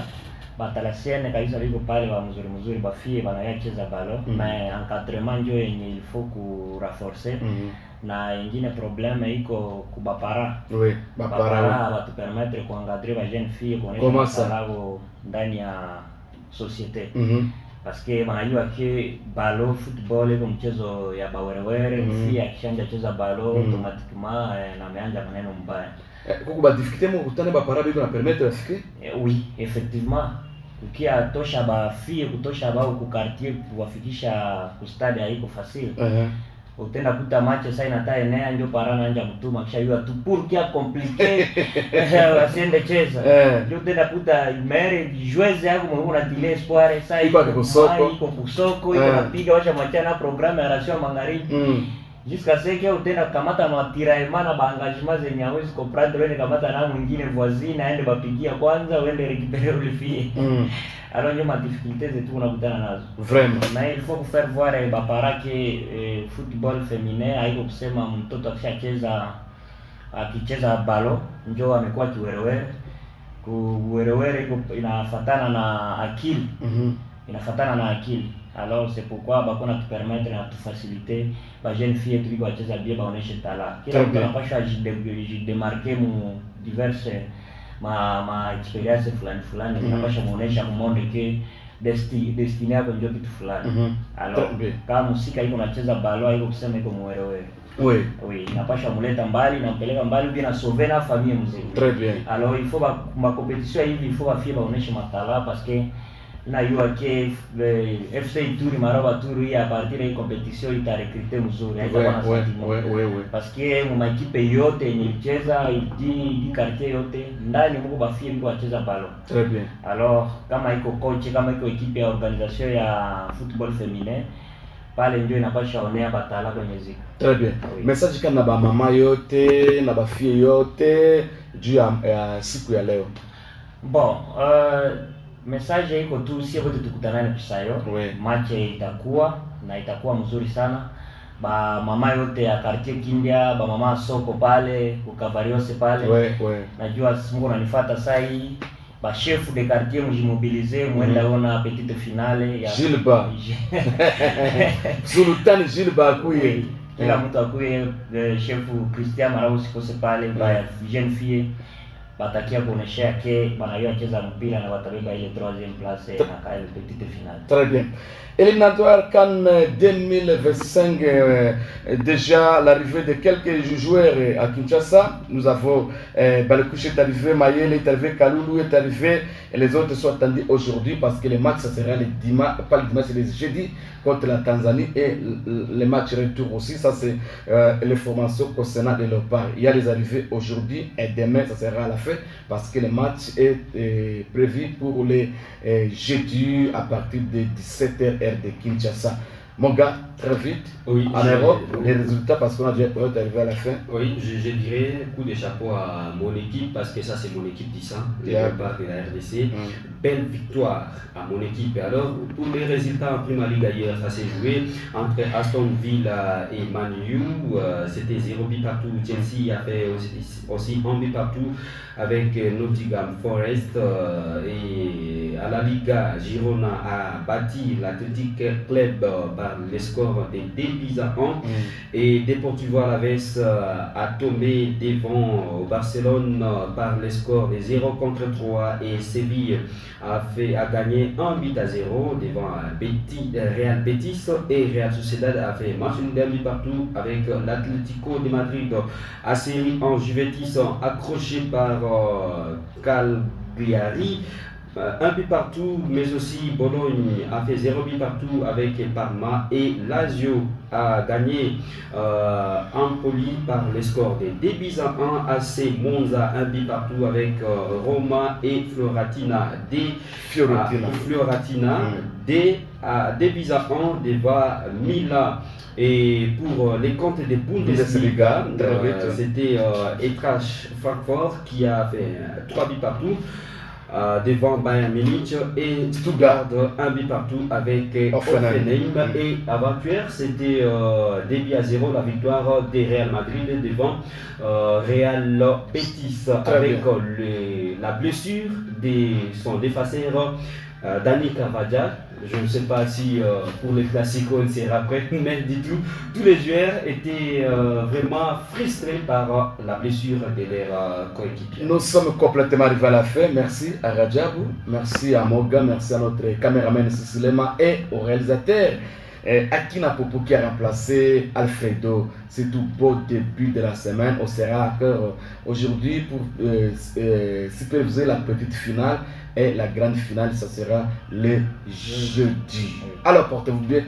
batalasienne kabisa biko pale wa mzuri bafie banayacheza balo mais encadrement ndio yenye il faut ku renforcer. Na ingine problème iko kubapara. Oui, bapara va te permettre kuangadrer ba jeune fille kuonesha talao ndani ya société. Parce que wanajua ke balo football iko mchezo ya bawerewere, fille akishanja cheza balo automatiquement na ameanza maneno mbaya. Kuko ba difficulté mo kutana bapara biko na permettre afike? Oui, effectivement. Ukia tosha ba fille kutosha bao ku quartier kuwafikisha ku stade haiko facile. Utenda kuta match sasa inata enea ndio parana anja mtuma kisha yua tu pour kia compliqué asiende cheza. Ndio utenda kuta mere joueurs yako mwe una delay espoir sasa iko kusoko iko napiga wacha machana programme ya Ration Magharibi. Jusqu'à ce que utenda kamata matiraillement na ba engagement zenye hawezi comprendre wewe kamata na mwingine voisine aende bapigia kwanza uende récupérer le fille. Alors il y a des difficultés et tout on a kutana nazo. Vraiment. Mais il faut faire voir bapara que football féminin haiko kusema mtoto akicheza balo njoo amekuwa kiwerewere. Kuwerewere inafatana na akili. Inafatana na akili. Alors c'est pourquoi bakona te permettre na te faciliter ba jeune fille tu va cheza bien baoneshe talent. Kila mtu anapaswa démarquer mu diverses ma experience fulani inapaswa muonesha muone ke destiny yako ndio kitu fulani. Alors kama musika iko nacheza balo iko kusema iko mwerewere. Oui, inapaswa muleta mbali na mpeleka mbali bien na sauver na famille mzima. Très bien. Alors il faut ma compétition hivi il faut bafie baoneshe matala parce que na yua ke FC Ituri Maroba Turi à partir de compétition ita recruter mzuri parce que mu equipe yote yenye icheza di quartier yote ndani mko bafie biko wacheza balo. Très bien. Alors kama iko coach kama iko equipe ya organisation ya football féminin pale ndio inapasha onea batala kwenye zika. Très bien. Oui. Message kana ba mama yote na ba fille yote juu ya siku ya leo. Bon, message iko tu sio wote tukutanane kusayo. Oui. Match itakuwa na itakuwa mzuri sana. Ba mama yote ya quartier Kindia, ba mama soko pale, ukavariose pale. Ouais. Najua Mungu unanifuata saa hii. Ba chef de quartier mjimobilize mwenda ona petite finale ya Gilba. Sultani Gilba akuye. Kila mtu akuye, chef Christian Marau sikose pale, ba jeune fille batakia kuonesha yake banayo acheza mpira na watabeba ile 3e place na kaile petite finale. Très bien. Éliminatoire CAN 2025, déjà l'arrivée de quelques joueurs à Kinshasa. Nous avons Balekouche est arrivé, Mayele est arrivé, Kaloulou est arrivé, et les autres sont attendus aujourd'hui parce que les matchs, ça sera le dimanche, pas le dimanche, c'est le jeudi contre la Tanzanie et les matchs retour aussi. Ça, c'est les formations concernant de leur part. Il y a les arrivées aujourd'hui et demain, ça sera à la fin parce que le match est prévu pour les jeudi à partir de 17h de Kinshasa. Mon gars, très vite, oui, en Europe, les résultats parce qu'on a déjà arrivé à la fin. Oui, je dirais coup de chapeau à mon équipe parce que ça c'est mon équipe d'Issa, de la part de la RDC. Belle victoire à mon équipe. Et alors, pour les résultats en Prima Liga hier, ça s'est joué entre Aston Villa et Man U. C'était 0 but partout. Chelsea a fait aussi 1 but partout avec Nottingham Forest. Et à la Liga, Girona a battu l'Athletic Club par les scores de 2 buts à 1. Et Deportivo Alaves a tombé devant Barcelone par les scores de 0 contre 3. Et Séville a gagné 1 but à 0 devant Real Betis. Et Real Sociedad a fait match nul partout avec l'Atlético de Madrid à série en Juventus accroché par Cagliari. 1 but partout, mais aussi Bologne a fait 0 but partout avec Parma et Lazio a gagné Empoli par le score de 2 buts à 1. AC Monza 1 but partout avec Roma et Fiorentina 2 buts à 1 devant Milan. Et pour les comptes des Bundesliga, c'était Eintracht Francfort qui a fait 3 buts partout. Devant Bayern Munich et Stuttgart 1 but partout avec Hoffenheim. Et avant-hier c'était 2 buts à 0 la victoire de Real Madrid devant Real Betis avec la blessure de son défenseur Dani Carvajal. Je ne sais pas si pour les classicos il sera prêt, mais du tout, tous les joueurs étaient vraiment frustrés par la blessure de leurs coéquipiers. Nous sommes complètement arrivés à la fin. Merci à Rajabou, merci à Moga, merci à notre caméraman Sissilema et au réalisateur Akina Popo qui a remplacé Alfredo. C'est tout beau début de la semaine. On sera à cœur aujourd'hui pour superviser la petite finale. Et la grande finale, ça sera le jeudi. Alors, portez-vous bien.